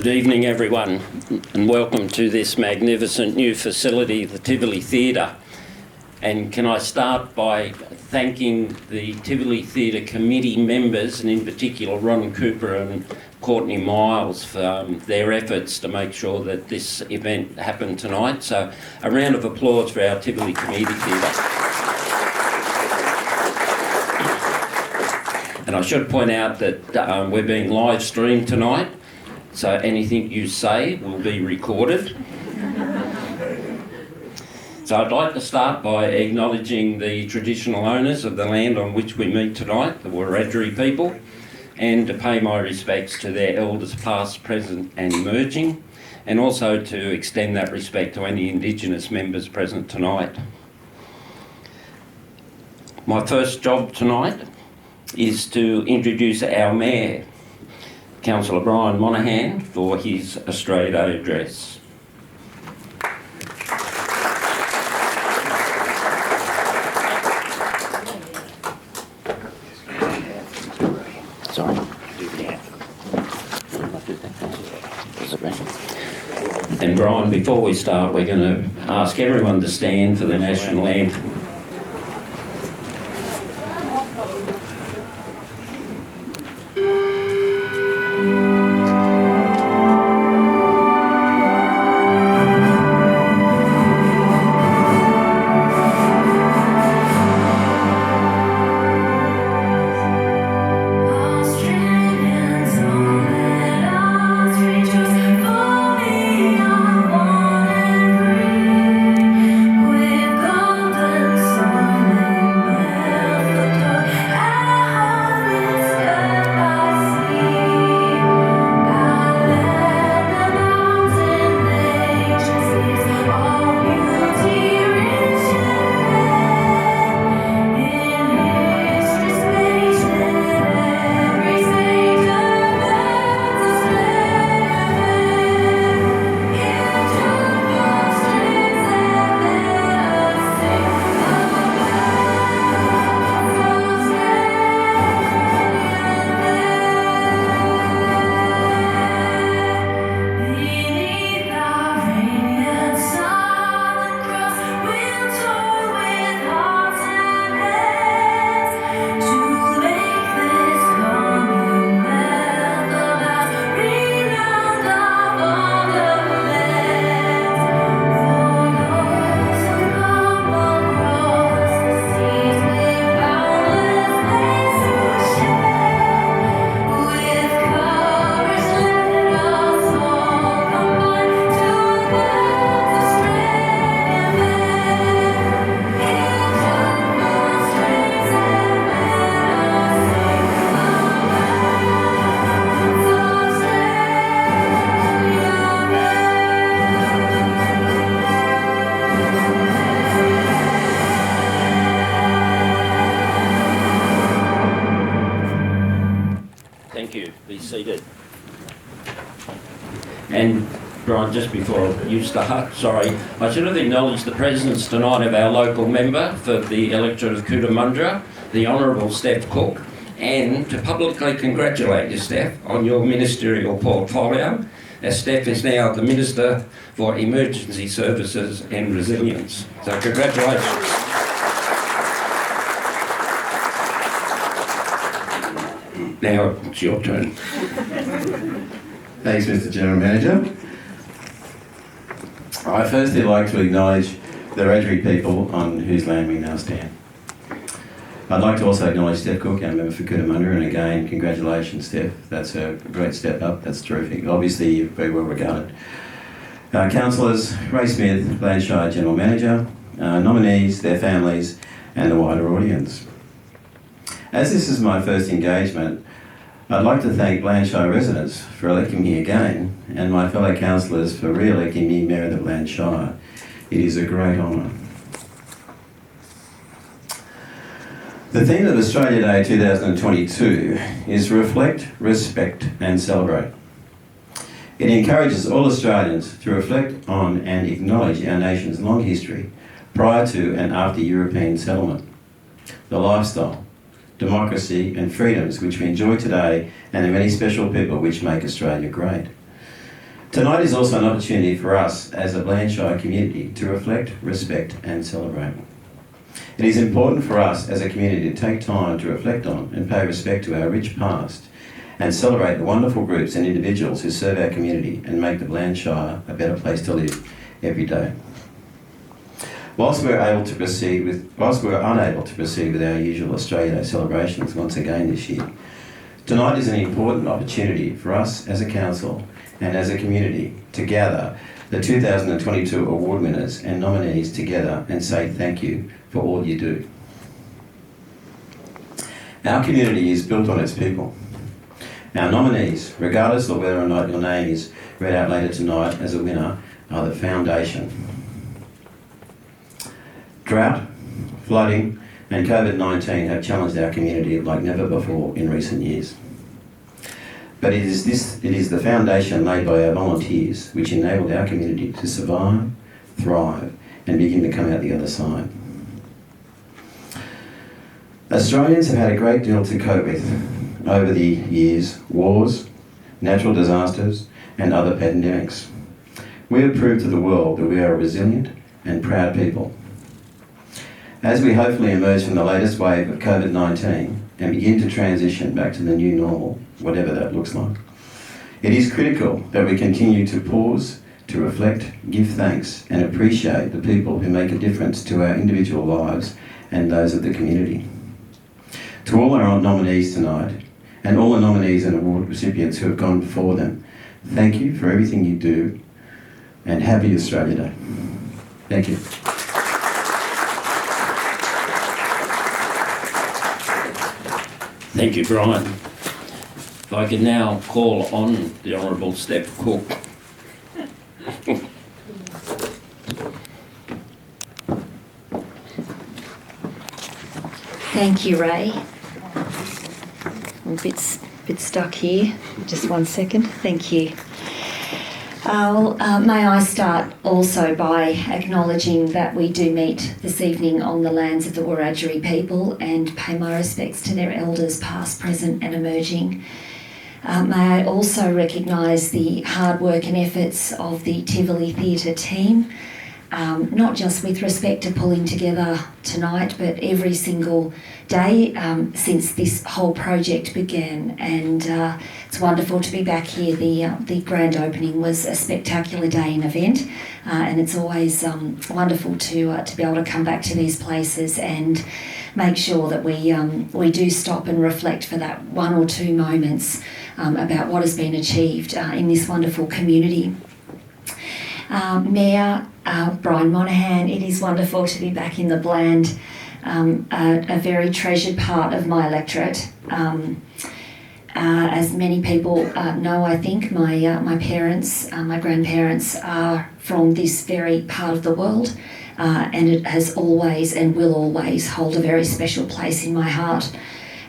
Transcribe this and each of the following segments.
Good evening, everyone, and welcome to this magnificent new facility, the Tivoli Theatre. And can I start by thanking the Tivoli Theatre committee members, and in particular Ron Cooper and Courtney Miles, for their efforts to make sure that this event happened tonight. So a round of applause for our Tivoli Community Theatre. And I should point out that we're being live streamed tonight, so anything you say will be recorded. So I'd like to start by acknowledging the traditional owners of the land on which we meet tonight, the Wiradjuri people, and to pay my respects to their elders past, present and emerging, and also to extend that respect to any Indigenous members present tonight. My first job tonight is to introduce our Mayor, Councillor Brian Monaghan, for his Australia Day address. Sorry. And Brian, before we start, we're going to ask everyone to stand for the national anthem. With golden seated. And Brian, just before you start, sorry, I should have acknowledged the presence tonight of our local member for the electorate of Cootamundra, the Honourable Steph Cooke, and to publicly congratulate you, Steph, on your ministerial portfolio, as Steph is now the Minister for Emergency Services and Resilience. So congratulations. Now it's your turn. Thanks, Mr. General Manager. I firstly like to acknowledge the Wiradjuri people on whose land we now stand. I'd like to also acknowledge Steph Cooke, our member for Cootamundra, and again, congratulations, Steph. That's a great step up. That's terrific. Obviously, you're very well regarded. Councillors, Ray Smith, Bland Shire General Manager, nominees, their families, and the wider audience. As this is my first engagement, I'd like to thank Bland Shire residents for electing me again, and my fellow councillors for re-electing me Mayor of the Bland Shire. It is a great honour. The theme of Australia Day 2022 is Reflect, Respect and Celebrate. It encourages all Australians to reflect on and acknowledge our nation's long history prior to and after European settlement, the lifestyle, democracy and freedoms which we enjoy today, and the many special people which make Australia great. Tonight is also an opportunity for us as a Bland Shire community to reflect, respect and celebrate. It is important for us as a community to take time to reflect on and pay respect to our rich past and celebrate the wonderful groups and individuals who serve our community and make the Bland Shire a better place to live every day. Whilst we're unable to proceed with our usual Australia Day celebrations once again this year, tonight is an important opportunity for us as a council and as a community to gather the 2022 award winners and nominees together and say thank you for all you do. Our community is built on its people. Our nominees, regardless of whether or not your name is read out later tonight as a winner, are the foundation. Drought, flooding and COVID-19 have challenged our community like never before in recent years. But it is the foundation laid by our volunteers which enabled our community to survive, thrive and begin to come out the other side. Australians have had a great deal to cope with over the years: wars, natural disasters and other pandemics. We have proved to the world that we are a resilient and proud people. As we hopefully emerge from the latest wave of COVID-19 and begin to transition back to the new normal, whatever that looks like, it is critical that we continue to pause, to reflect, give thanks and appreciate the people who make a difference to our individual lives and those of the community. To all our nominees tonight, and all the nominees and award recipients who have gone before them, thank you for everything you do, and happy Australia Day. Thank you. Thank you, Brian. If I could now call on the Honourable Steph Cooke. Thank you, Ray. I'm a bit stuck here. Just 1 second. Thank you. May I start also by acknowledging that we do meet this evening on the lands of the Wiradjuri people and pay my respects to their elders past, present and emerging. May I also recognise the hard work and efforts of the Tivoli Theatre team, not just with respect to pulling together tonight, but every single day since this whole project began. And it's wonderful to be back here. The grand opening was a spectacular day and event, and it's always wonderful to be able to come back to these places and make sure that we do stop and reflect for that 1 or 2 moments about what has been achieved in this wonderful community. Mayor Brian Monaghan, it is wonderful to be back in the Bland, a very treasured part of my electorate. As many people know, I think, my parents, my grandparents are from this very part of the world, and it has always and will always hold a very special place in my heart.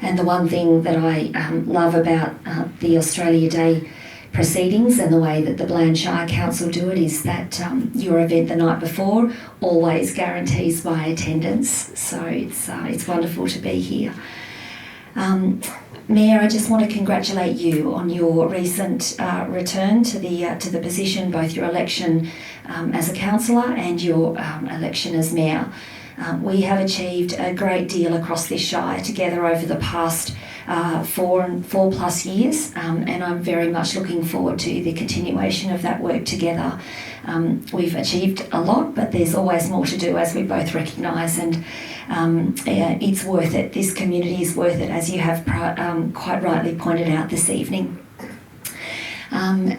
And the one thing that I love about the Australia Day proceedings and the way that the Bland Shire Council do it is that your event the night before always guarantees my attendance. So it's wonderful to be here. Mayor, I just want to congratulate you on your recent return to the position, both your election as a councillor and your election as mayor. We have achieved a great deal across this shire together over the past 4+ years, and I'm very much looking forward to the continuation of that work together. We've achieved a lot, but there's always more to do, as we both recognise, and it's worth it. This community is worth it, as you have quite rightly pointed out this evening.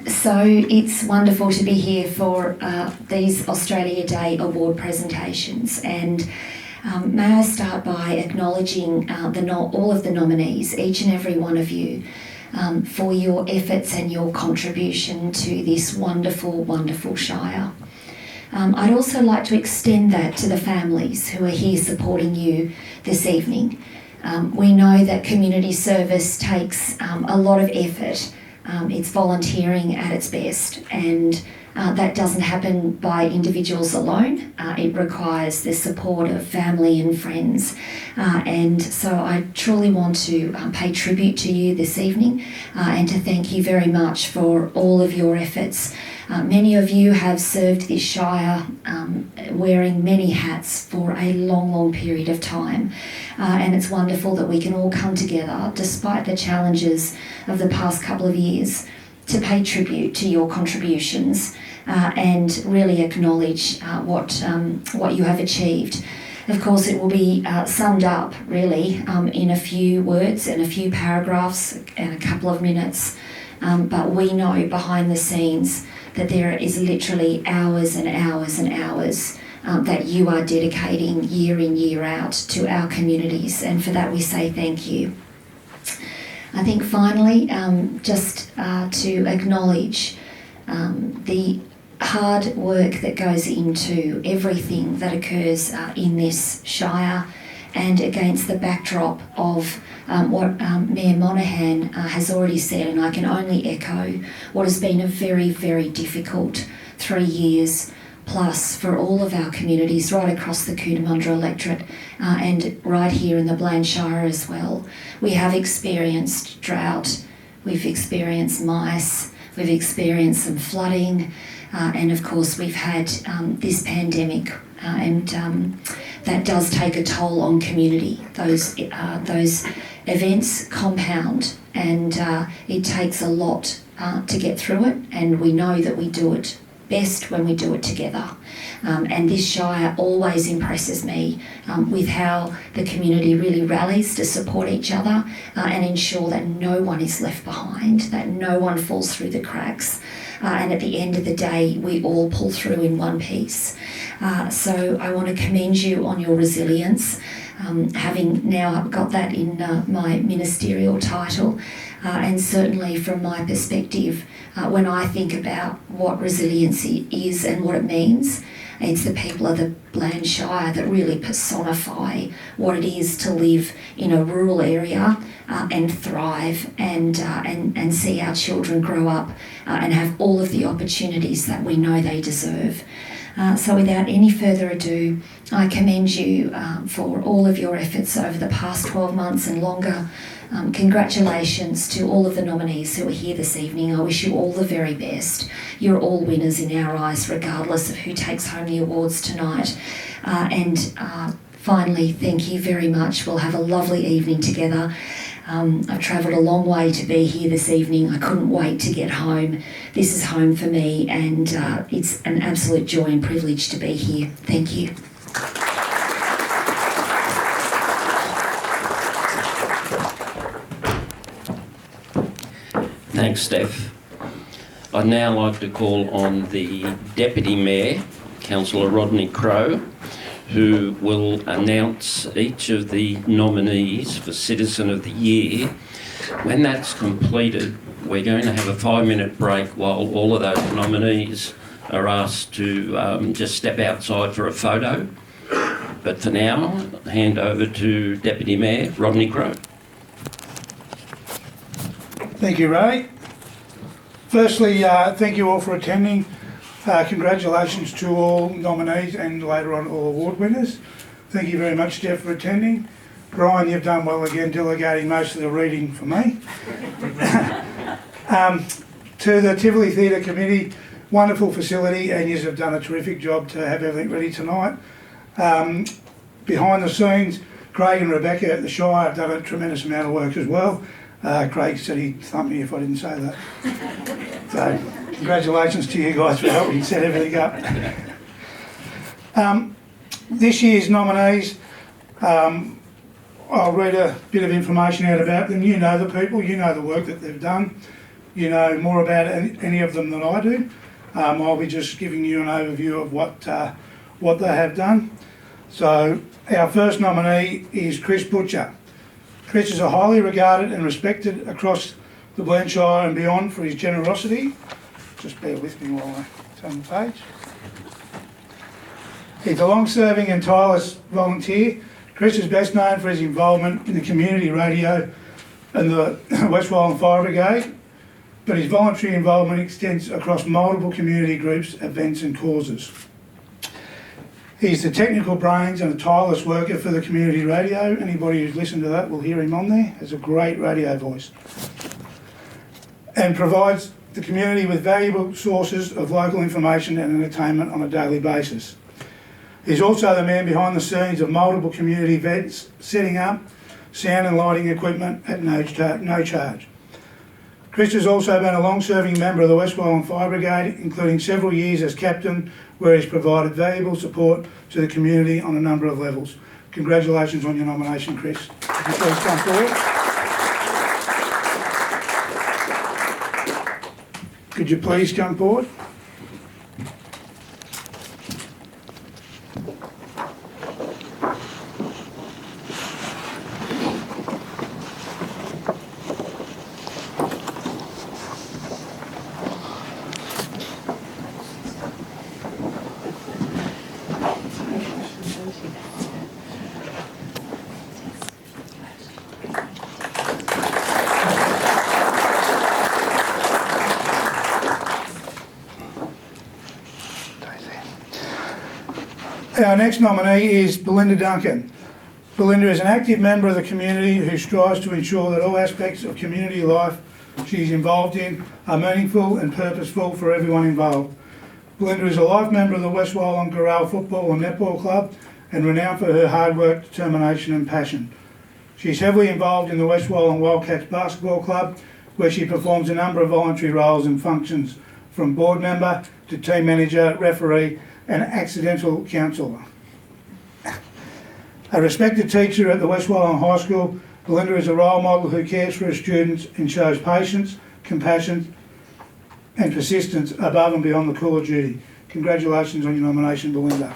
So it's wonderful to be here for these Australia Day award presentations, and may I start by acknowledging all of the nominees, each and every one of you, for your efforts and your contribution to this wonderful, wonderful shire. I'd also like to extend that to the families who are here supporting you this evening. We know that community service takes a lot of effort. It's volunteering at its best, and that doesn't happen by individuals alone. It requires the support of family and friends. And so I truly want to pay tribute to you this evening and to thank you very much for all of your efforts. Many of you have served this shire wearing many hats for a long, long period of time. And it's wonderful that we can all come together, despite the challenges of the past couple of years, to pay tribute to your contributions and really acknowledge what you have achieved. Of course, it will be summed up really in a few words and a few paragraphs and a couple of minutes. But we know behind the scenes that there is literally hours and hours and hours that you are dedicating year in, year out to our communities, and for that we say thank you. I think finally, just to acknowledge the hard work that goes into everything that occurs in this shire, and against the backdrop of what Mayor Monaghan has already said, and I can only echo what has been a very, very difficult 3 years plus for all of our communities right across the Cootamundra electorate and right here in the Bland Shire as well. We have experienced drought, we've experienced mice, we've experienced some flooding, and of course we've had this pandemic, and that does take a toll on community. Those events compound, and it takes a lot to get through it, and we know that we do it best when we do it together. And this shire always impresses me with how the community really rallies to support each other and ensure that no one is left behind, that no one falls through the cracks. And at the end of the day, we all pull through in one piece. So I want to commend you on your resilience, having now got that in my ministerial title. And certainly from my perspective, when I think about what resiliency is and what it means, it's the people of the Bland Shire that really personify what it is to live in a rural area and thrive and see our children grow up and have all of the opportunities that we know they deserve. So without any further ado, I commend you for all of your efforts over the past 12 months and longer. Congratulations to all of the nominees who are here this evening. I wish you all the very best. You're all winners in our eyes, regardless of who takes home the awards tonight. And finally, thank you very much. We'll have a lovely evening together. I've travelled a long way to be here this evening. I couldn't wait to get home. This is home for me, and it's an absolute joy and privilege to be here. Thank you. Thanks, Steph. I'd now like to call on the Deputy Mayor, Councillor Rodney Crowe, who will announce each of the nominees for Citizen of the Year. When that's completed, we're going to have a 5-minute break while all of those nominees are asked to just step outside for a photo. But for now, hand over to Deputy Mayor Rodney Crowe. Thank you, Ray. Firstly, thank you all for attending. Congratulations to all nominees and later on all award winners. Thank you very much, Steph, for attending. Brian, you've done well again, delegating most of the reading for me. To the Tivoli Theatre Committee, wonderful facility, and you have done a terrific job to have everything ready tonight. Behind the scenes, Craig and Rebecca at the Shire have done a tremendous amount of work as well. Craig said he'd thump me if I didn't say that. So, congratulations to you guys for helping set everything up. This year's nominees, I'll read a bit of information out about them. You know the people, you know the work that they've done. You know more about any of them than I do. I'll be just giving you an overview of what they have done. So our first nominee is Chris Butcher. Chris is a highly regarded and respected across the Bland Shire and beyond for his generosity. Just bear with me while I turn the page. He's a long-serving and tireless volunteer. Chris is best known for his involvement in the community radio and the West Wallen Fire Brigade, but his voluntary involvement extends across multiple community groups, events and causes. He's the technical brains and a tireless worker for the community radio. Anybody who's listened to that will hear him on there. Has a great radio voice. And provides the community with valuable sources of local information and entertainment on a daily basis. He's also the man behind the scenes of multiple community events, setting up sound and lighting equipment at no charge. Chris has also been a long-serving member of the West Wallen Fire Brigade, including several years as captain, where he's provided valuable support to the community on a number of levels. Congratulations on your nomination, Chris. Could you please come forward? Could you please come forward? Our next nominee is Belinda Duncan. Belinda is an active member of the community who strives to ensure that all aspects of community life she is involved in are meaningful and purposeful for everyone involved. Belinda is a life member of the West Wallen Corral Football and Netball Club and renowned for her hard work, determination and passion. She is heavily involved in the West Wallen Wildcats Basketball Club, where she performs a number of voluntary roles and functions, from board member to team manager, referee and accidental counsellor. A respected teacher at the West Wallen High School, Belinda is a role model who cares for her students and shows patience, compassion and persistence above and beyond the call of duty. Congratulations on your nomination, Belinda.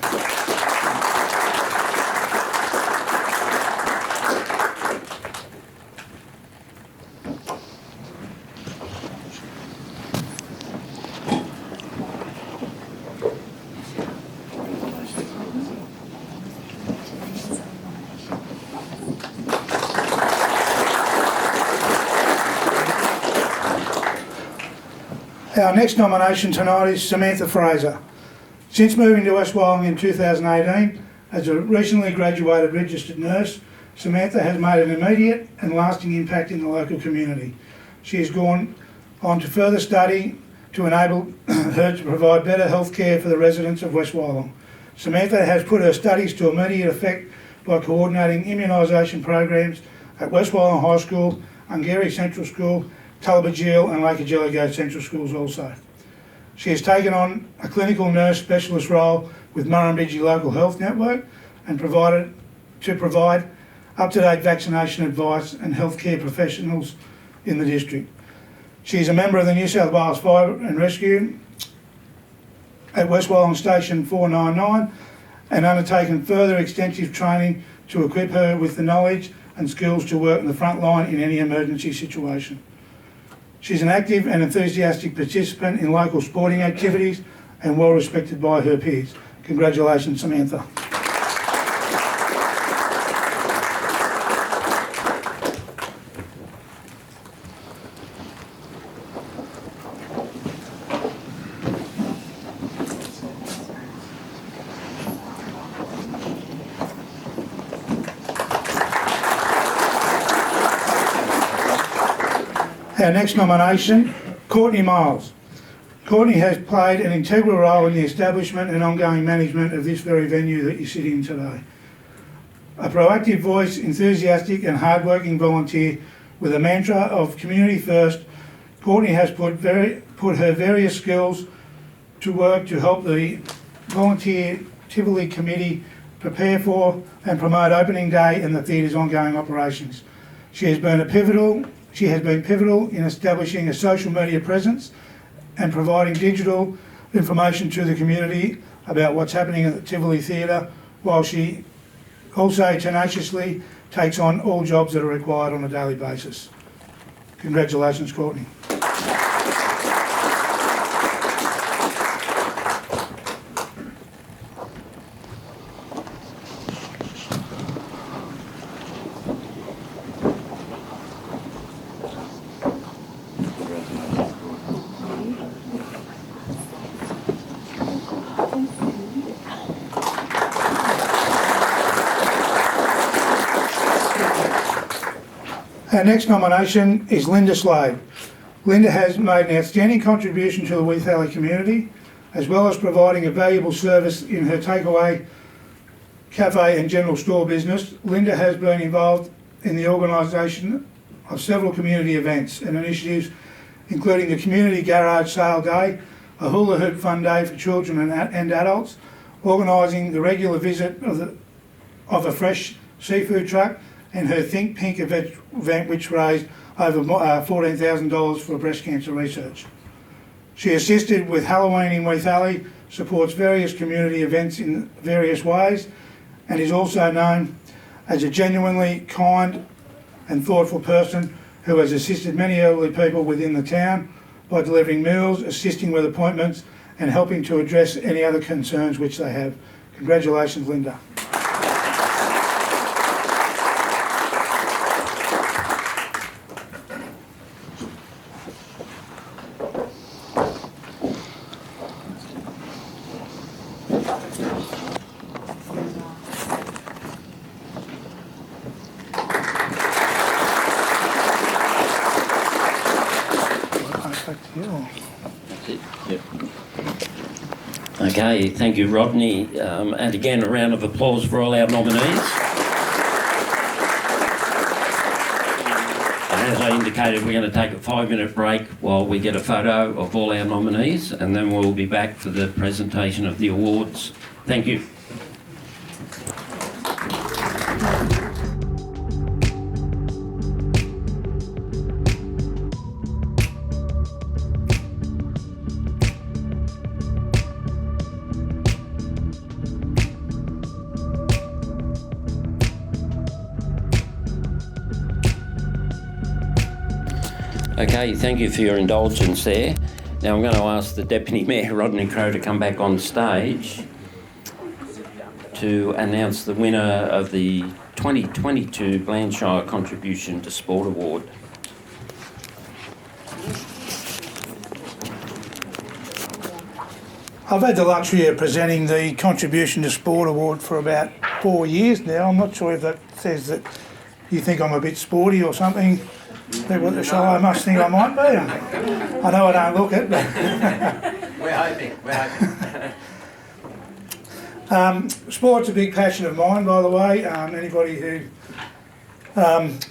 Our next nomination tonight is Samantha Fraser. Since moving to West Wallen in 2018, as a recently graduated registered nurse, Samantha has made an immediate and lasting impact in the local community. She has gone on to further study to enable her to provide better health care for the residents of West Wallen. Samantha has put her studies to immediate effect by coordinating immunisation programs at West Wallen High School, Ungary Central School, Tullabajil and Lake Ageligo Central Schools also. She has taken on a clinical nurse specialist role with Murrumbidgee Local Health Network and provide up-to-date vaccination advice and healthcare professionals in the district. She is a member of the New South Wales Fire and Rescue at West Wallen Station 499 and undertaken further extensive training to equip her with the knowledge and skills to work in the front line in any emergency situation. She's an active and enthusiastic participant in local sporting activities and well respected by her peers. Congratulations, Samantha. Our next nomination, Courtney Miles. Courtney has played an integral role in the establishment and ongoing management of this very venue that you sit in today. A proactive voice, enthusiastic and hard-working volunteer with a mantra of community first, Courtney has put her various skills to work to help the volunteer Tivoli Committee prepare for and promote opening day and the theatre's ongoing operations. She has been pivotal in establishing a social media presence and providing digital information to the community about what's happening at the Tivoli Theatre, while she also tenaciously takes on all jobs that are required on a daily basis. Congratulations, Courtney. Our next nomination is Linda Slade. Linda has made an outstanding contribution to the Tivoli community, as well as providing a valuable service in her takeaway, cafe and general store business. Linda has been involved in the organisation of several community events and initiatives, including the Community Garage Sale Day, a hula hoop fun day for children and adults, organising the regular visit of a fresh seafood truck, and her Think Pink event which raised over $14,000 for breast cancer research. She assisted with Halloween in Tivoli, supports various community events in various ways, and is also known as a genuinely kind and thoughtful person who has assisted many elderly people within the town by delivering meals, assisting with appointments, and helping to address any other concerns which they have. Congratulations, Linda. Okay, thank you, Rodney. And again, a round of applause for all our nominees. And as I indicated, we're going to take a 5-minute break while we get a photo of all our nominees, and then we'll be back for the presentation of the awards. Thank you. Okay, thank you for your indulgence there. Now I'm going to ask the Deputy Mayor, Rodney Crowe, to come back on stage to announce the winner of the 2022 Bland Shire Contribution to Sport Award. I've had the luxury of presenting the Contribution to Sport Award for about 4 years now. I'm not sure if that says that you think I'm a bit sporty or something. People at the show, I must think I might be. I know I don't look it, but We're hoping. Sport's a big passion of mine, by the way. Anybody who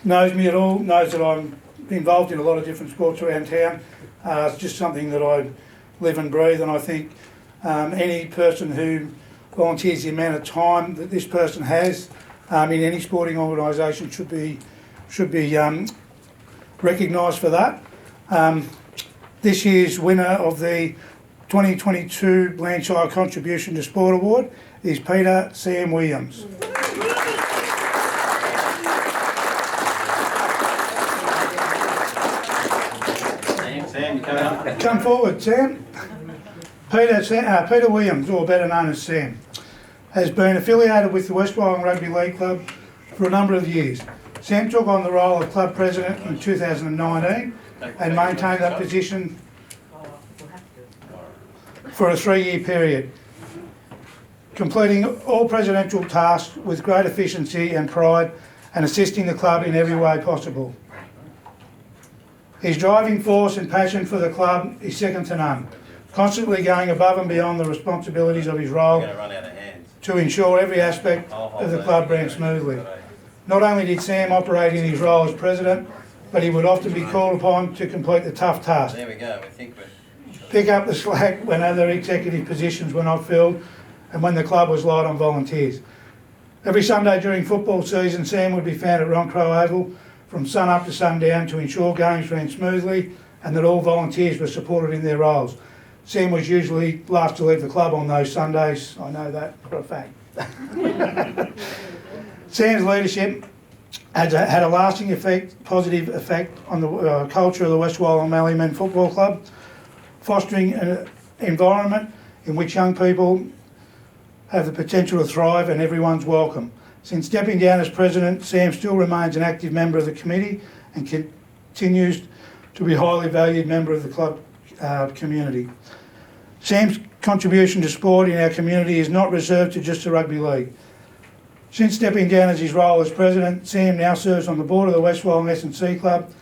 knows me at all knows that I'm involved in a lot of different sports around town. It's just something that I live and breathe, and I think any person who volunteers the amount of time that this person has in any sporting organisation should be recognised for that. This year's winner of the 2022 Bland Shire Contribution to Sport Award is Peter Sam Williams. Sam, Come forward, Sam. Peter Williams, or better known as Sam, has been affiliated with the West Wyong Rugby League Club for a number of years. Sam took on the role of club president in 2019 and maintained that position for a 3-year period, completing all presidential tasks with great efficiency and pride and assisting the club in every way possible. His driving force and passion for the club is second to none, constantly going above and beyond the responsibilities of his role to ensure every aspect of the club ran smoothly. Not only did Sam operate in his role as president, but he would often be called upon to complete the tough task. There we go, we think we're... Pick up the slack when other executive positions were not filled and when the club was light on volunteers. Every Sunday during football season, Sam would be found at Roncrow Oval from sun up to sundown to ensure games ran smoothly and that all volunteers were supported in their roles. Sam was usually last to leave the club on those Sundays. I know that for a fact. Sam's leadership had a lasting positive effect on the culture of the West Wyalong Mallee Men Football Club, fostering an environment in which young people have the potential to thrive and everyone's welcome. Since stepping down as president, Sam still remains an active member of the committee and continues to be a highly valued member of the club community. Sam's contribution to sport in our community is not reserved to just the rugby league. Since stepping down as his role as president, Sam now serves on the board of the West Wyalong S&C Club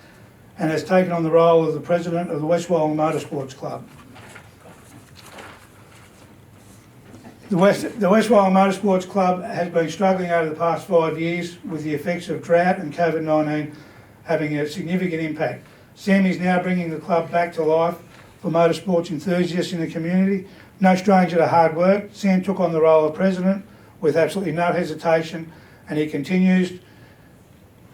and has taken on the role of the president of the West Wyalong Motorsports Club. The West Wyalong Motorsports Club has been struggling over the past 5 years with the effects of drought and COVID-19 having a significant impact. Sam is now bringing the club back to life for motorsports enthusiasts in the community. No stranger to hard work, Sam took on the role of president with absolutely no hesitation, and he continues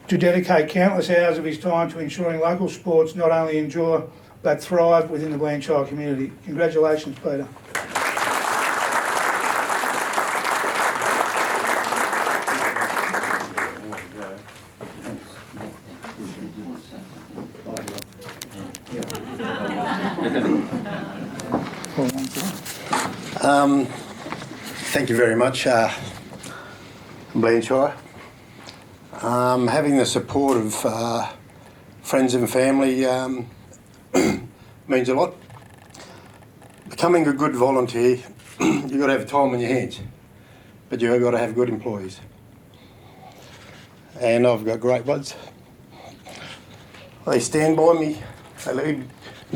to dedicate countless hours of his time to ensuring local sports not only endure but thrive within the Bland Shire community. Congratulations, Peter. Thank you very much, Bland Shire. Having the support of friends and family means a lot. Becoming a good volunteer, you've got to have time on your hands, but you've got to have good employees. And I've got great ones. They stand by me, they let me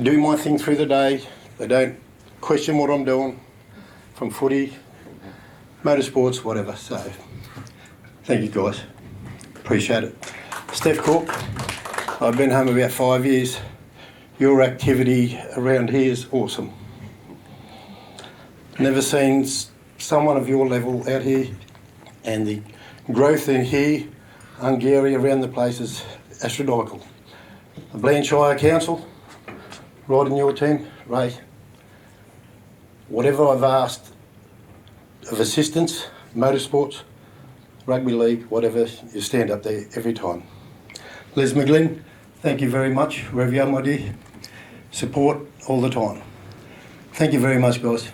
do my thing through the day, they don't question what I'm doing, from footy, motorsports, whatever. So, thank you guys. Appreciate it. Steph Cooke, I've been home about 5 years. Your activity around here is awesome. Never seen someone of your level out here, and the growth in here, Hungary, around the place is astronomical. The Bland Shire Council, right in your team, Ray. Whatever I've asked of assistance, motorsports, rugby league, whatever, you stand up there every time. Liz McGlynn, thank you very much, wherever you are, my dear. Support all the time. Thank you very much, guys.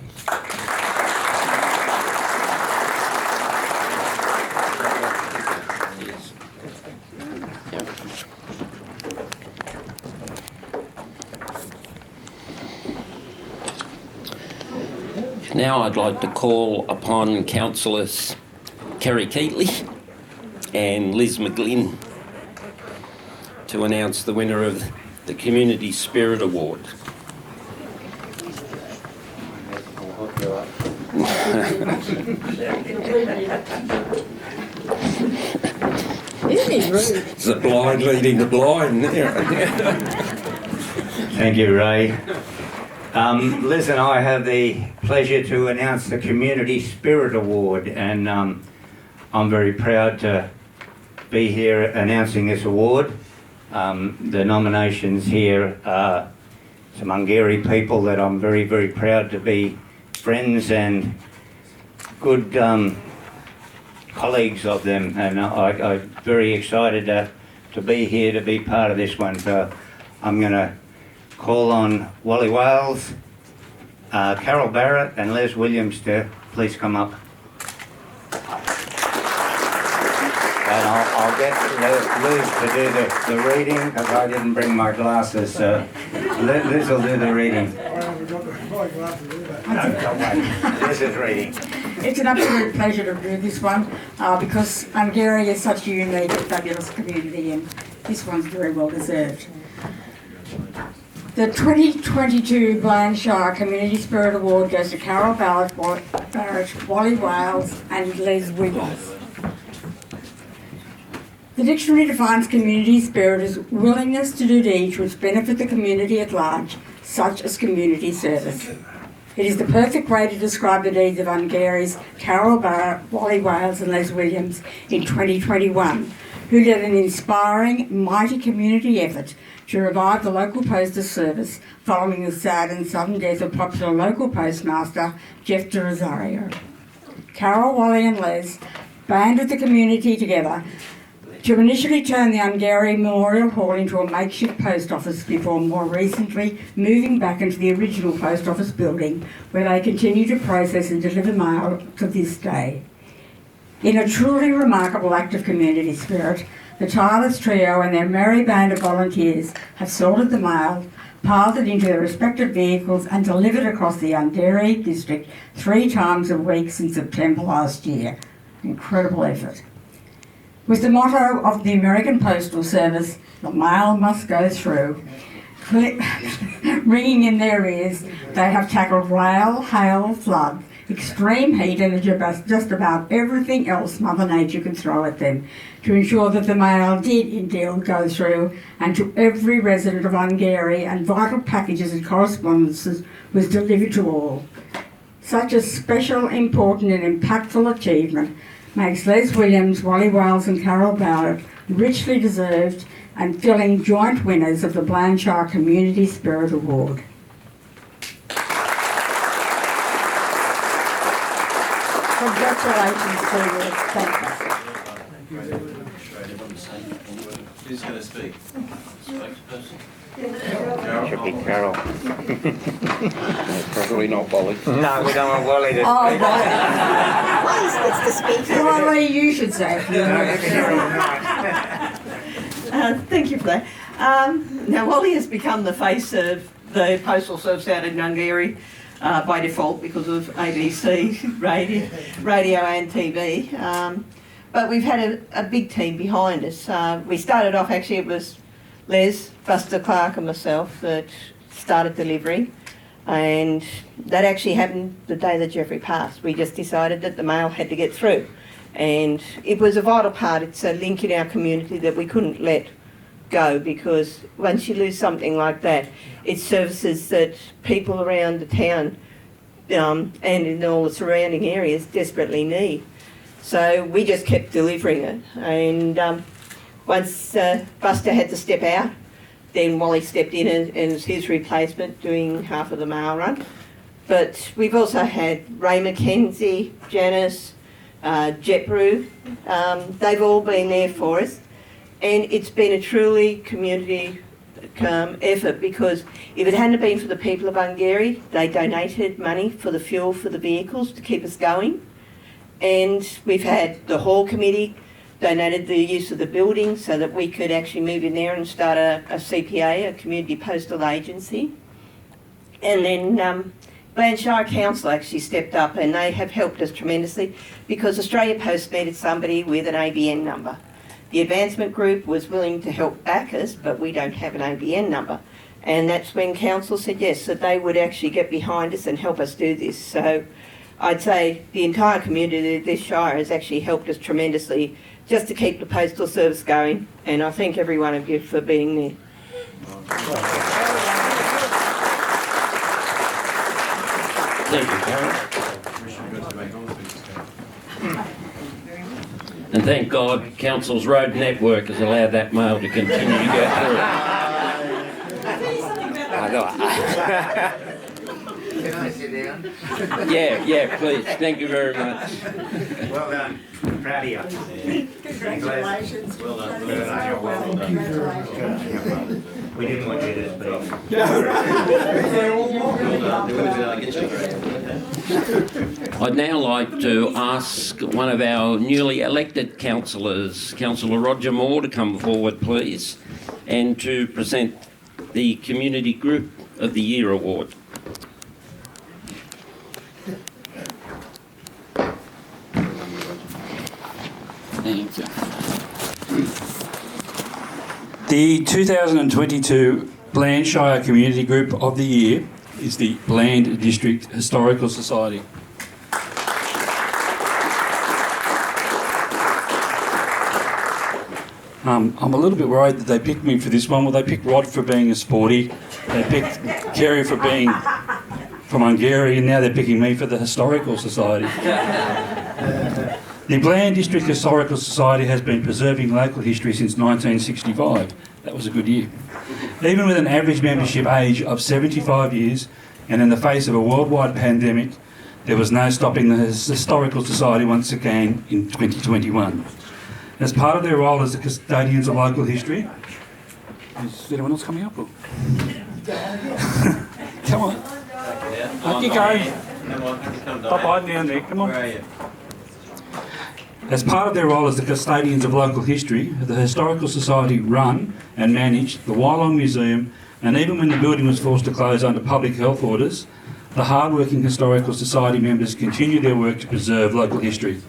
Now I'd like to call upon Councillors Kerry Keatley and Liz McGlynn to announce the winner of the Community Spirit Award. It's the blind leading the blind. Thank you, Ray. Liz and I have the pleasure to announce the Community Spirit Award, and I'm very proud to be here announcing this award. The nominations here are some Hungary people that I'm very, very proud to be friends and good colleagues of them, and I'm very excited to be here to be part of this one. So I'm going to call on Wally Wales, Carol Barrett and Les Williams to please come up. And I'll get Liz to do the reading, because I didn't bring my glasses, so Liz will do the reading. No, don't wait. Liz is reading. It's an absolute pleasure to do this one, because Hungary is such a unique and fabulous community, and this one's very well deserved. The 2022 Bland Shire Community Spirit Award goes to Carol Barrett, Wally Wales and Les Williams. The dictionary defines community spirit as willingness to do deeds which benefit the community at large, such as community service. It is the perfect way to describe the deeds of Ungary's Carol Barrett, Wally Wales and Les Williams in 2021, who led an inspiring, mighty community effort to revive the local postal service following the sad and sudden death of popular local postmaster Jeff de Rosario. Carol, Wally and Les banded the community together to initially turn the Ungary Memorial Hall into a makeshift post office before more recently moving back into the original post office building where they continue to process and deliver mail to this day. In a truly remarkable act of community spirit, the tireless trio and their merry band of volunteers have sorted the mail, piled it into their respective vehicles and delivered across the Ungary district 3 times a week since September last year. Incredible effort. With the motto of the American Postal Service, the mail must go through, ringing in their ears, they have tackled rail, hail, flood, extreme heat and just about everything else Mother Nature could throw at them to ensure that the mail did indeed go through and to every resident of Ungary and vital packages and correspondences was delivered to all. Such a special, important and impactful achievement makes Les Williams, Wally Wales and Carol Barrett richly deserved and filling joint winners of the Bland Shire Community Spirit Award. Congratulations to you. Thank you. Who's going to speak? Spokesperson? Should be Carol. Probably not Wally. No, we don't want Wally to speak. Oh, right. Wally, you should say. Thank you for that. Now, Wally has become the face of the postal service out in Ungary by default because of ABC, radio and TV. But we've had a big team behind us. We started off, actually, it was Les, Buster Clark and myself that started delivering. And that actually happened the day that Jeffrey passed. We just decided that the mail had to get through. And it was a vital part. It's a link in our community that we couldn't let go, because once you lose something like that, it's services that people around the town and in all the surrounding areas desperately need. So we just kept delivering it. And once Buster had to step out, then Wally stepped in as his replacement, doing half of the mail run. But we've also had Ray McKenzie, Janice, Jetbrew. They've all been there for us. And it's been a truly community effort, because if it hadn't been for the people of Ungary, they donated money for the fuel for the vehicles to keep us going. And we've had the hall committee donated the use of the building so that we could actually move in there and start a CPA, a community postal agency. And then Bland Shire Council actually stepped up, and they have helped us tremendously, because Australia Post needed somebody with an ABN number. The advancement group was willing to help back us, but we don't have an ABN number. And that's when Council said yes, that they would actually get behind us and help us do this. So I'd say the entire community of this Shire has actually helped us tremendously just to keep the postal service going. And I thank every one of you for being there. Thank you, Carol. And thank God Council's road network has allowed that mail to continue to go through. Can I sit down? Yeah, please. Thank you very much. Well done. Proud of you. Congratulations. Well done. Congratulations. We didn't want you to speak. I'd now like to ask one of our newly elected councillors, Councillor Roger Moore, to come forward, please, and to present the Community Group of the Year Award. Thank you. The 2022 Bland Shire Community Group of the Year is the Bland District Historical Society. I'm a little bit worried that they picked me for this one. Well, they picked Rod for being a sporty, they picked Kerry for being from Hungary, and now they're picking me for the Historical Society. The Bland District Historical Society has been preserving local history since 1965. That was a good year. Even with an average membership age of 75 years, and in the face of a worldwide pandemic, there was no stopping the Historical Society once again in 2021. As part of their role as the custodians of local history, is anyone else coming up? Or? Come on. Up you go. Stop hiding down there. Come on. Where are you? As part of their role as the custodians of local history, the Historical Society run and managed the Wyalong Museum, and even when the building was forced to close under public health orders, the hard-working Historical Society members continued their work to preserve local history.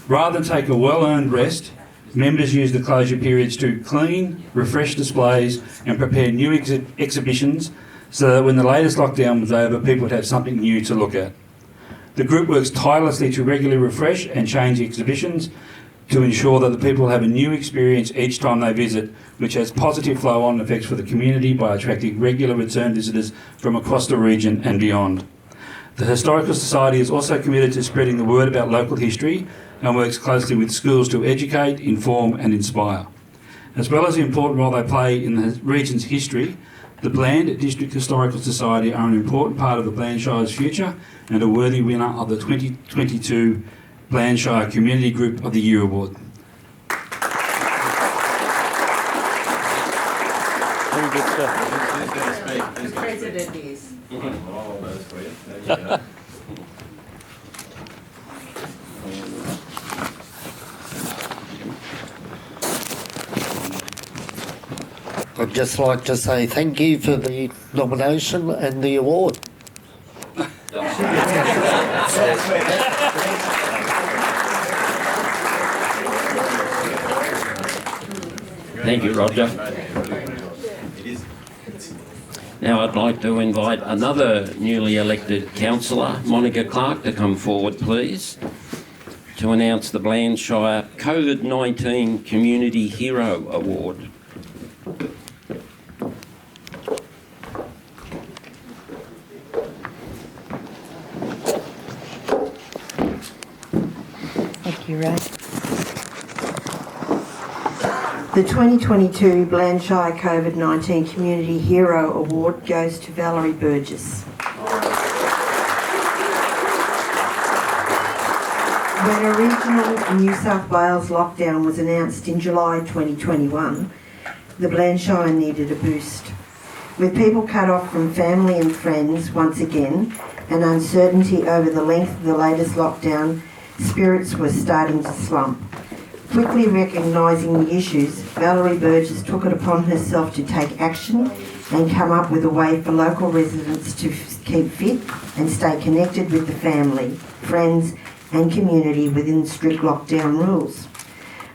Rather than take a well-earned rest, members used the closure periods to clean, refresh displays and prepare new exhibitions so that when the latest lockdown was over, people would have something new to look at. The group works tirelessly to regularly refresh and change exhibitions to ensure that the people have a new experience each time they visit, which has positive flow-on effects for the community by attracting regular return visitors from across the region and beyond. The Historical Society is also committed to spreading the word about local history and works closely with schools to educate, inform and inspire. As well as the important role they play in the region's history, the Bland District Historical Society are an important part of the Bland Shire's future and a worthy winner of the 2022 Bland Shire Community Group of the Year Award. Very good stuff. Who's going to speak? The president is. All those for you. There you go. I'd just like to say thank you for the nomination and the award. Thank you, Roger. Now I'd like to invite another newly elected councillor, Monica Clark, to come forward, please, to announce the Bland Shire COVID-19 Community Hero Award. Thank you, Ray. The 2022 Bland Shire COVID-19 Community Hero Award goes to Valerie Burgess. When a regional New South Wales lockdown was announced in July 2021, the Bland Shire needed a boost. With people cut off from family and friends once again, and uncertainty over the length of the latest lockdown, spirits were starting to slump. Quickly recognising the issues, Valerie Burgess took it upon herself to take action and come up with a way for local residents to keep fit and stay connected with the family, friends and community within strict lockdown rules.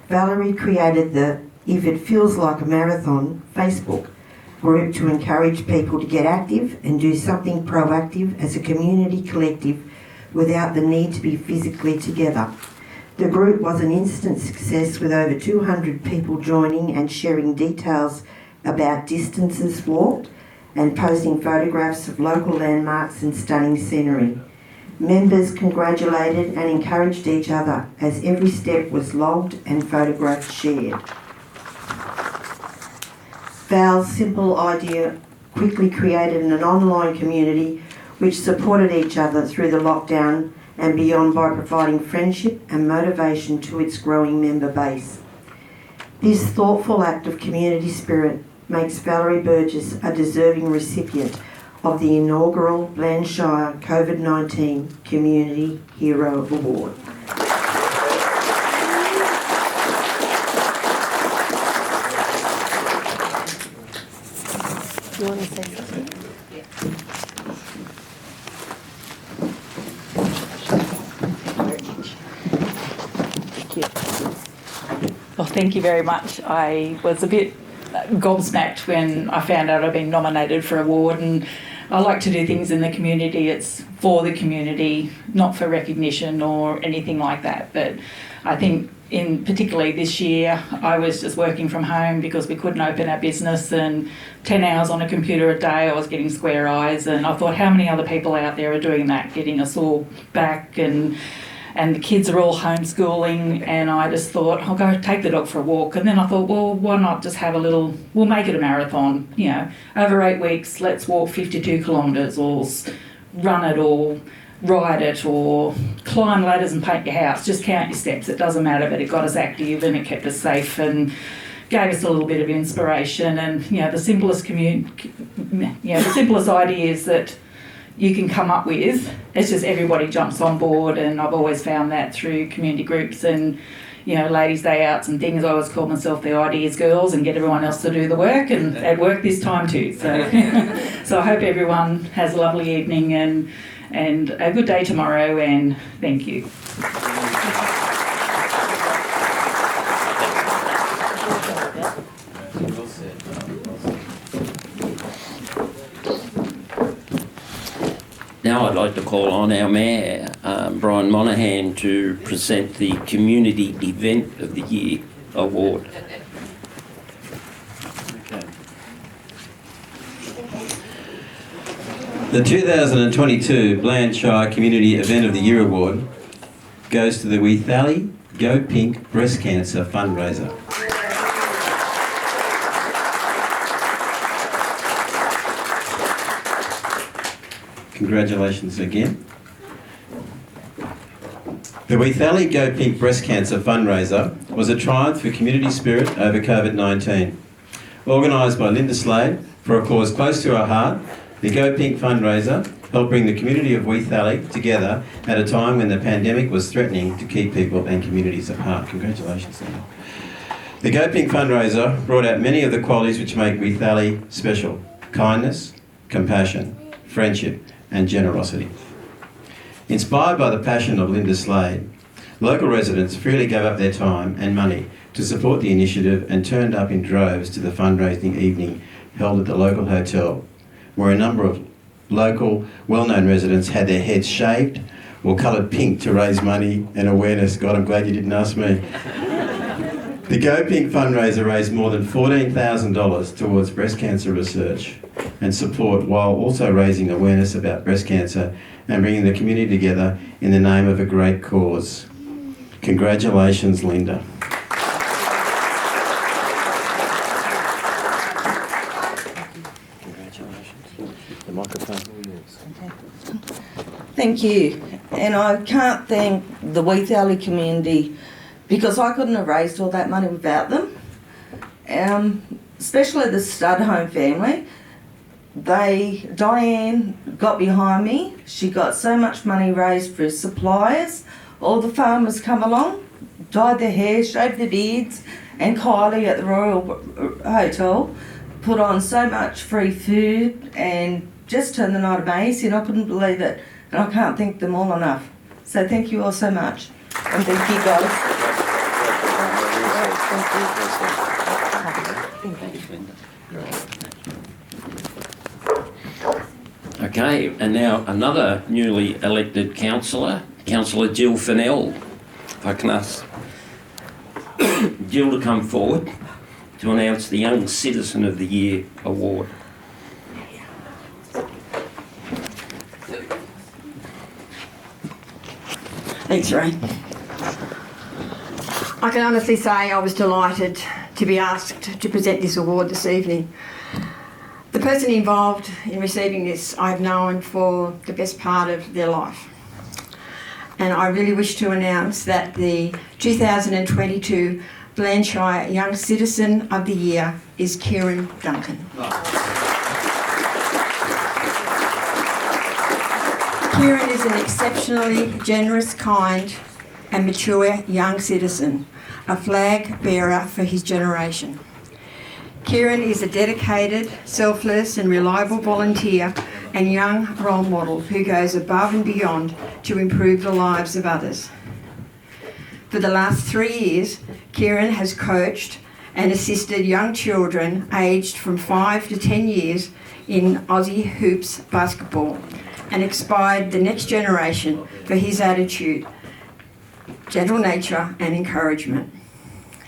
Valerie created the If It Feels Like a Marathon Facebook group to encourage people to get active and do something proactive as a community collective without the need to be physically together. The group was an instant success with over 200 people joining and sharing details about distances walked and posting photographs of local landmarks and stunning scenery. Members congratulated and encouraged each other as every step was logged and photographs shared. Val's simple idea quickly created an online community which supported each other through the lockdown and beyond by providing friendship and motivation to its growing member base. This thoughtful act of community spirit makes Valerie Burgess a deserving recipient of the inaugural Bland Shire COVID-19 Community Hero Award. Do you want to say something? Well, thank you very much. I was a bit gobsmacked when I found out I'd been nominated for an award, and I like to do things in the community. It's for the community, not for recognition or anything like that. But I think particularly this year, I was just working from home because we couldn't open our business, and 10 hours on a computer a day, I was getting square eyes, and I thought, how many other people out there are doing that, getting a sore back, and the kids are all homeschooling, and I just thought, I'll go take the dog for a walk. And then I thought, well, why not just have we'll make it a marathon, over 8 weeks, let's walk 52 kilometres, or run it, or ride it, or climb ladders and paint your house. Just count your steps, it doesn't matter, but it got us active and it kept us safe and gave us a little bit of inspiration. And the simplest the simplest ideas that you can come up with, it's just everybody jumps on board. And I've always found that through community groups and ladies' day outs and things. I always call myself the ideas girls and get everyone else to do the work, and it worked this time too. So so I hope everyone has a lovely evening and a good day tomorrow, and thank you. Now I'd like to call on our Mayor, Brian Monaghan, to present the Community Event of the Year Award. The 2022 Bland Shire Community Event of the Year Award goes to the Tivoli Go Pink Breast Cancer Fundraiser. Congratulations again. The Tivoli Go Pink Breast Cancer Fundraiser was a triumph for community spirit over COVID-19. Organised by Linda Slade for a cause close to our heart, the Go Pink fundraiser helped bring the community of Tivoli together at a time when the pandemic was threatening to keep people and communities apart. Congratulations, Linda. The Go Pink fundraiser brought out many of the qualities which make Tivoli special: kindness, compassion, friendship, and generosity. Inspired by the passion of Linda Slade, local residents freely gave up their time and money to support the initiative and turned up in droves to the fundraising evening held at the local hotel, where a number of local well-known residents had their heads shaved or coloured pink to raise money and awareness. God, I'm glad you didn't ask me. The Go Pink fundraiser raised more than $14,000 towards breast cancer research and support, while also raising awareness about breast cancer and bringing the community together in the name of a great cause. Congratulations, Linda. The microphone. Thank you. And I can't thank the Tivoli community, because I couldn't have raised all that money without them. Especially the stud home family. Diane got behind me. She got so much money raised for suppliers. All the farmers come along, dyed their hair, shaved their beards, and Kylie at the Royal Hotel put on so much free food and just turned the night amazing. I couldn't believe it, and I can't thank them all enough. So thank you all so much, and thank you guys. Okay, and now another newly elected councillor, Councillor Jill Fennell. If I can ask Jill to come forward to announce the Young Citizen of the Year Award. Thanks, Ray. I can honestly say I was delighted to be asked to present this award this evening. The person involved in receiving this I've known for the best part of their life. And I really wish to announce that the 2022 Bland Shire Young Citizen of the Year is Kieran Duncan. Kieran is an exceptionally generous, kind and mature young citizen, a flag bearer for his generation. Kieran is a dedicated, selfless and reliable volunteer and young role model who goes above and beyond to improve the lives of others. For the last 3 years, Kieran has coached and assisted young children aged from 5 to 10 years in Aussie Hoops basketball and inspired the next generation for his attitude, gentle nature and encouragement.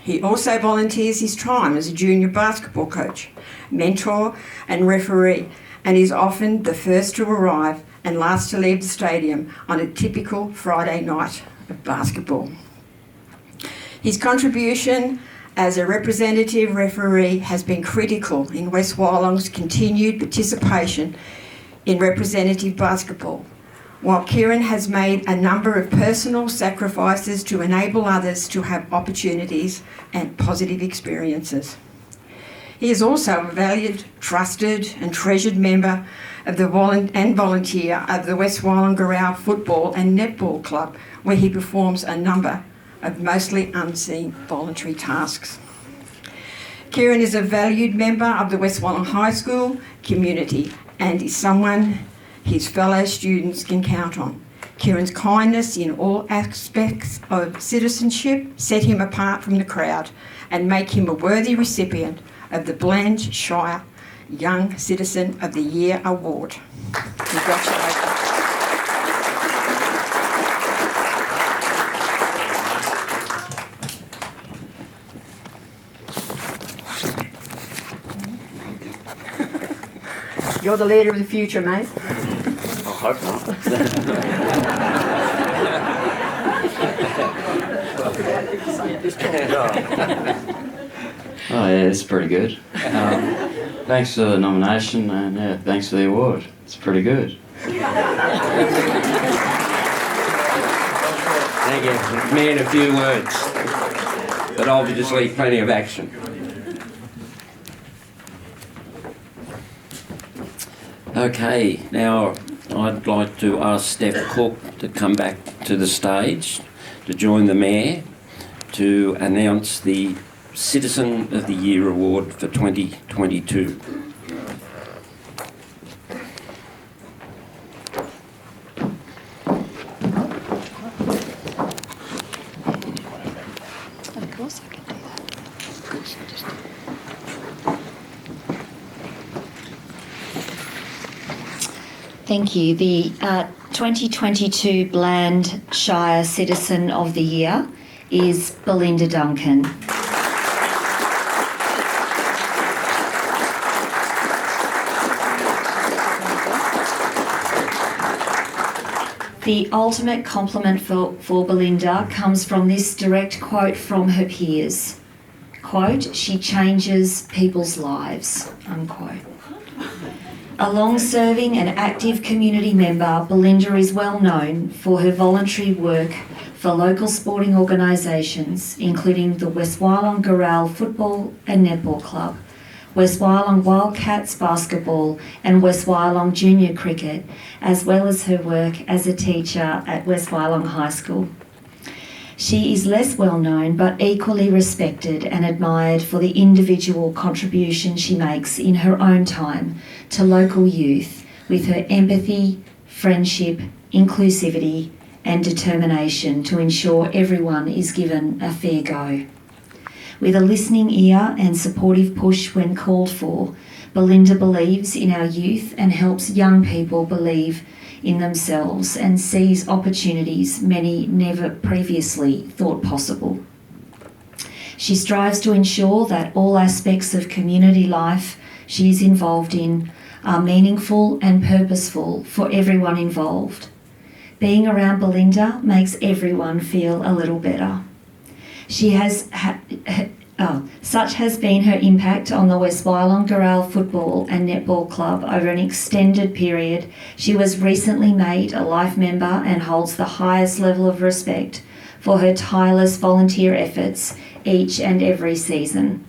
He also volunteers his time as a junior basketball coach, mentor and referee, and is often the first to arrive and last to leave the stadium on a typical Friday night of basketball. His contribution as a representative referee has been critical in West Wyalong's continued participation in representative basketball, while Kieran has made a number of personal sacrifices to enable others to have opportunities and positive experiences. He is also a valued, trusted and treasured member of the volunteer of the West Wyalong Football and Netball Club, where he performs a number of mostly unseen voluntary tasks. Kieran is a valued member of the West Wyalong High School community and is someone his fellow students can count on. Kieran's kindness in all aspects of citizenship set him apart from the crowd and make him a worthy recipient of the Bland Shire Young Citizen of the Year Award. Congratulations. You're the leader of the future, mate. I hope not. Oh yeah, it's pretty good. Thanks for the nomination and yeah, thanks for the award. It's pretty good. Thank you. Man, a few words, but obviously plenty of action. Okay, now I'd like to ask Steph Cooke to come back to the stage to join the Mayor to announce the Citizen of the Year Award for 2022. Of course I can do that. Of course I just... Thank you. The 2022 Bland Shire Citizen of the Year is Belinda Duncan. The ultimate compliment for Belinda comes from this direct quote from her peers. Quote, "She changes people's lives," unquote. A long-serving and active community member, Belinda is well known for her voluntary work for local sporting organisations, including the West Wyalong Football and Netball Club, West Wyalong Wildcats Basketball and West Wyalong Junior Cricket, as well as her work as a teacher at West Wyalong High School. She is less well known but equally respected and admired for the individual contribution she makes in her own time to local youth with her empathy, friendship, inclusivity and determination to ensure everyone is given a fair go. With a listening ear and supportive push when called for, Belinda believes in our youth and helps young people believe in themselves and sees opportunities many never previously thought possible. She strives to ensure that all aspects of community life she is involved in are meaningful and purposeful for everyone involved. Being around Belinda makes everyone feel a little better. Such has been her impact on the West Wyalong Football and Netball Club over an extended period. She was recently made a life member and holds the highest level of respect for her tireless volunteer efforts each and every season.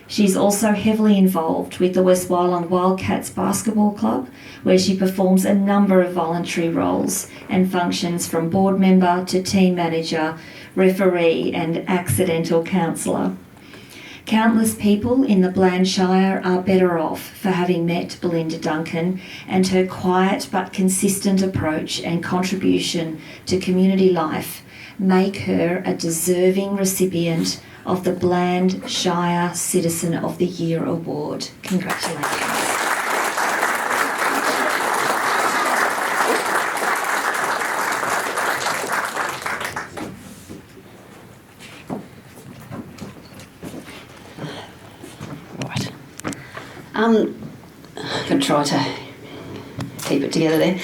She's also heavily involved with the West Wyalong Wildcats Basketball Club, where she performs a number of voluntary roles and functions from board member to team manager, referee and accidental counsellor. Countless people in the Bland Shire are better off for having met Belinda Duncan, and her quiet but consistent approach and contribution to community life make her a deserving recipient of the Bland Shire Citizen of the Year Award. Congratulations. I'm going to try to keep it together there.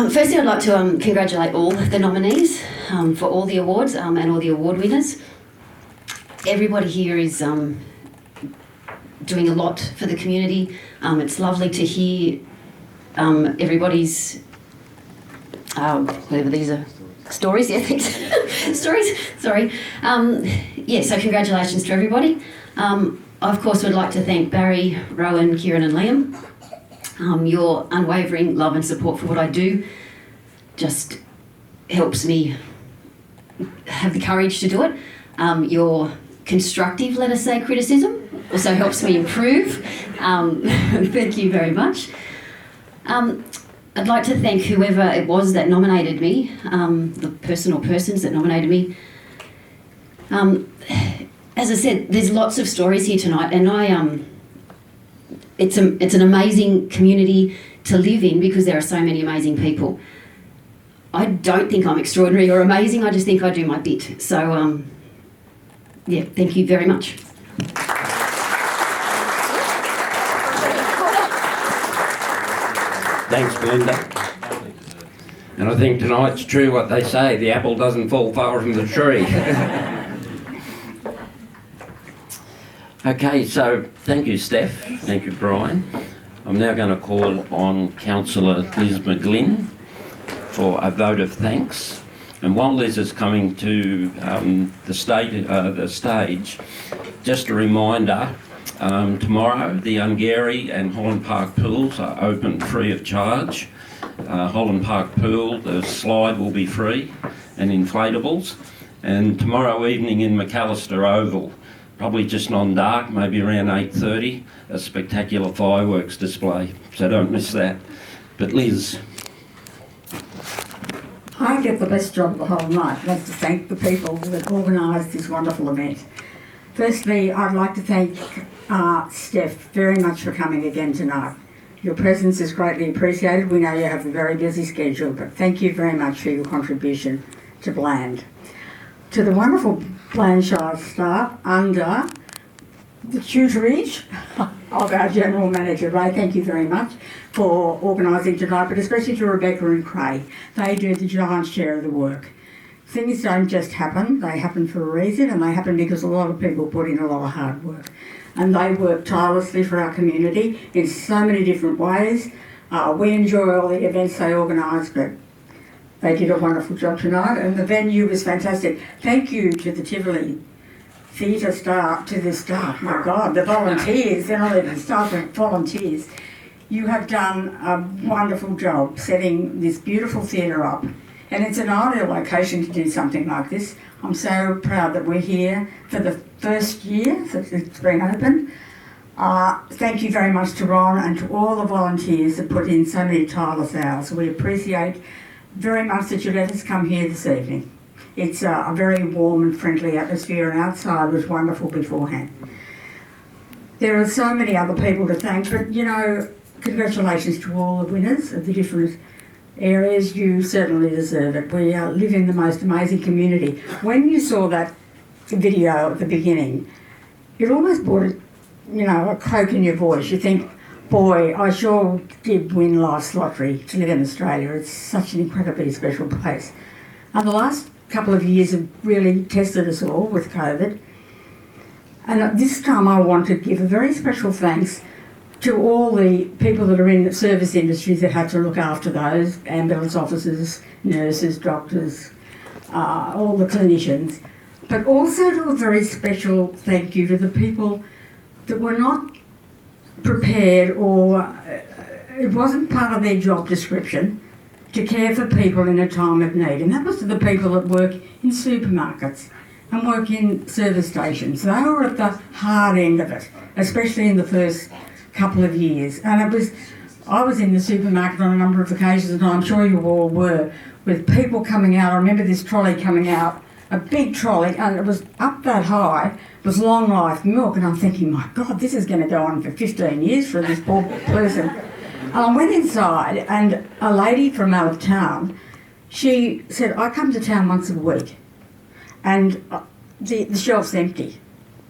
Firstly, I'd like to congratulate all the nominees for all the awards and all the award winners. Everybody here is doing a lot for the community. It's lovely to hear everybody's, whatever these are, stories, yeah, thanks. Stories, sorry. So congratulations to everybody. Of course, would like to thank Barry, Rowan, Kieran and Liam. Your unwavering love and support for what I do just helps me have the courage to do it. Your constructive, let us say, criticism also helps me improve. Thank you very much. I'd like to thank whoever it was that nominated me, the person or persons that nominated me. As I said, there's lots of stories here tonight, and it's an amazing community to live in because there are so many amazing people. I don't think I'm extraordinary or amazing, I just think I do my bit. So, thank you very much. Thanks, Belinda. And I think tonight's true what they say, the apple doesn't fall far from the tree. Okay, so thank you, Steph. Thank you, Brian. I'm now going to call on Councillor Liz McGlynn for a vote of thanks. And while Liz is coming to the stage, just a reminder, tomorrow the Ungary and Holland Park pools are open free of charge. Holland Park pool, the slide will be free and inflatables. And tomorrow evening in McAllister Oval, probably just non-dark, maybe around 8:30, a spectacular fireworks display, so don't miss that. But Liz. I get the best job of the whole night. I'd like to thank the people that organised this wonderful event. Firstly, I'd like to thank Steph very much for coming again tonight. Your presence is greatly appreciated. We know you have a very busy schedule, but thank you very much for your contribution to Bland. To the wonderful Bland Shire staff under the tutorage of our General Manager, Ray, thank you very much for organising tonight, but especially to Rebecca and Craig. They do the giant share of the work. Things don't just happen, they happen for a reason, and they happen because a lot of people put in a lot of hard work. And they work tirelessly for our community in so many different ways. We enjoy all the events they organise, but they did a wonderful job tonight, and the venue was fantastic. Thank you to the Tivoli Theatre staff, my God, the volunteers, they're not even staff, they're volunteers. You have done a wonderful job setting this beautiful theatre up, and it's an ideal location to do something like this. I'm so proud that we're here for the first year that it's been open. Thank you very much to Ron and to all the volunteers that put in so many tireless hours. We appreciate very much that you let us come here this evening. It's a very warm and friendly atmosphere, and outside was wonderful beforehand. There are so many other people to thank, but congratulations to all the winners of the different areas. You certainly deserve it. We live in the most amazing community. When you saw that video at the beginning, it almost brought a croak in your voice. You think, boy, I sure did win life's lottery to live in Australia. It's such an incredibly special place. And the last couple of years have really tested us all with COVID. And this time I want to give a very special thanks to all the people that are in the service industries that had to look after those, ambulance officers, nurses, doctors, all the clinicians. But also to a very special thank you to the people that were not prepared, or it wasn't part of their job description to care for people in a time of need. And that was to the people that work in supermarkets and work in service stations. They were at the hard end of it, especially in the first couple of years. And I was in the supermarket on a number of occasions, and I'm sure you all were, with people coming out. I remember this trolley coming out a big trolley, and it was up that high. It was long life milk, and I'm thinking, my God, this is going to go on for 15 years for this poor person. And I went inside, and a lady from out of town, she said, I come to town once a week, and the shelf's empty,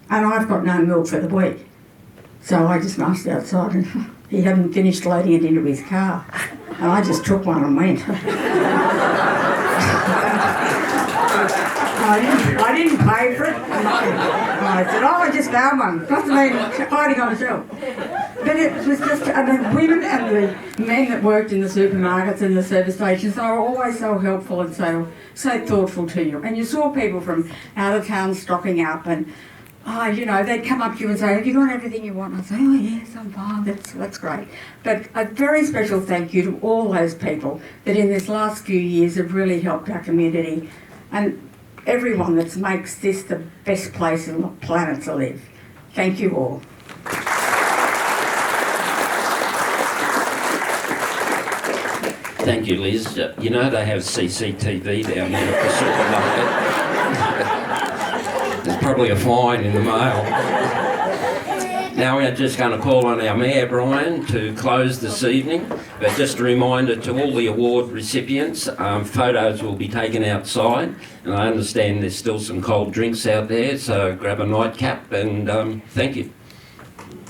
and I've got no milk for the week. So I just rushed outside, and he hadn't finished loading it into his car. And I just took one and went. I didn't pay for it. And I said, oh, I just found one. Must have been hiding on the shelf. But it was just, and the women and the men that worked in the supermarkets and the service stations, they were always so helpful and so thoughtful to you. And you saw people from out of town stocking up, and you know, they'd come up to you and say, have you got everything you want? And I'd say, oh yes, I'm fine, that's great. But a very special thank you to all those people that in this last few years have really helped our community, and everyone that makes this the best place on the planet to live. Thank you all. Thank you, Liz. You know they have CCTV down there at the supermarket. There's probably a fine in the mail. Now we're just going to call on our Mayor, Brian, to close this evening. But just a reminder to all the award recipients, photos will be taken outside. And I understand there's still some cold drinks out there, so grab a nightcap and thank you.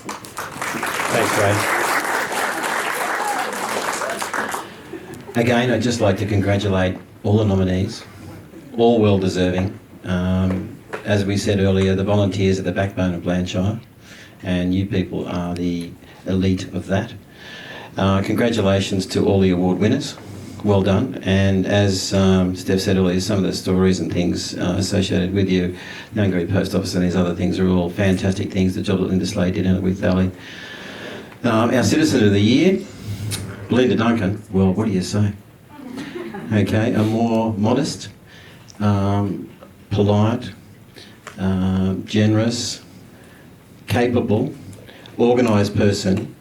Thanks, Ray. Again, I'd just like to congratulate all the nominees, all well deserving. As we said earlier, the volunteers are the backbone of Bland Shire, and you people are the elite of that. Congratulations to all the award winners. Well done. And as Steph said earlier, some of the stories and things associated with you, Nungaree Post Office and these other things are all fantastic things. The job that Linda Slade did in it with Valley. Our Citizen of the Year, Belinda Duncan, well, what do you say? Okay, a more modest, polite, generous, capable, organised person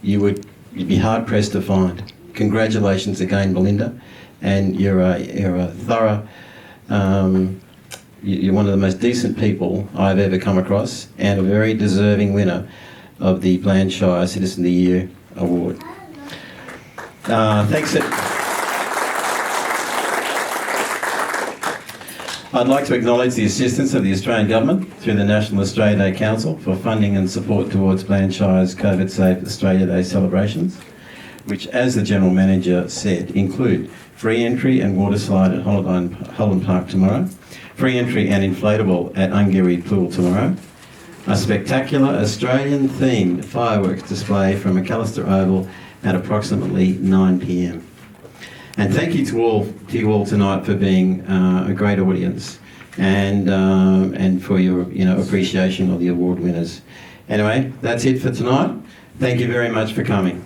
you'd be hard pressed to find. Congratulations again, Belinda, and you're a thorough. You're one of the most decent people I've ever come across, and a very deserving winner of the Bland Shire Citizen of the Year Award. Thanks. I'd like to acknowledge the assistance of the Australian Government through the National Australia Day Council for funding and support towards Bland Shire's COVID Safe Australia Day celebrations, which, as the General Manager said, include free entry and water slide at Holland Park tomorrow, free entry and inflatable at Nungaree Pool tomorrow, a spectacular Australian-themed fireworks display from McAllister Oval at approximately 9 p.m. And thank you to you all tonight for being a great audience and for your appreciation of the award winners. Anyway, that's it for tonight. Thank you very much for coming.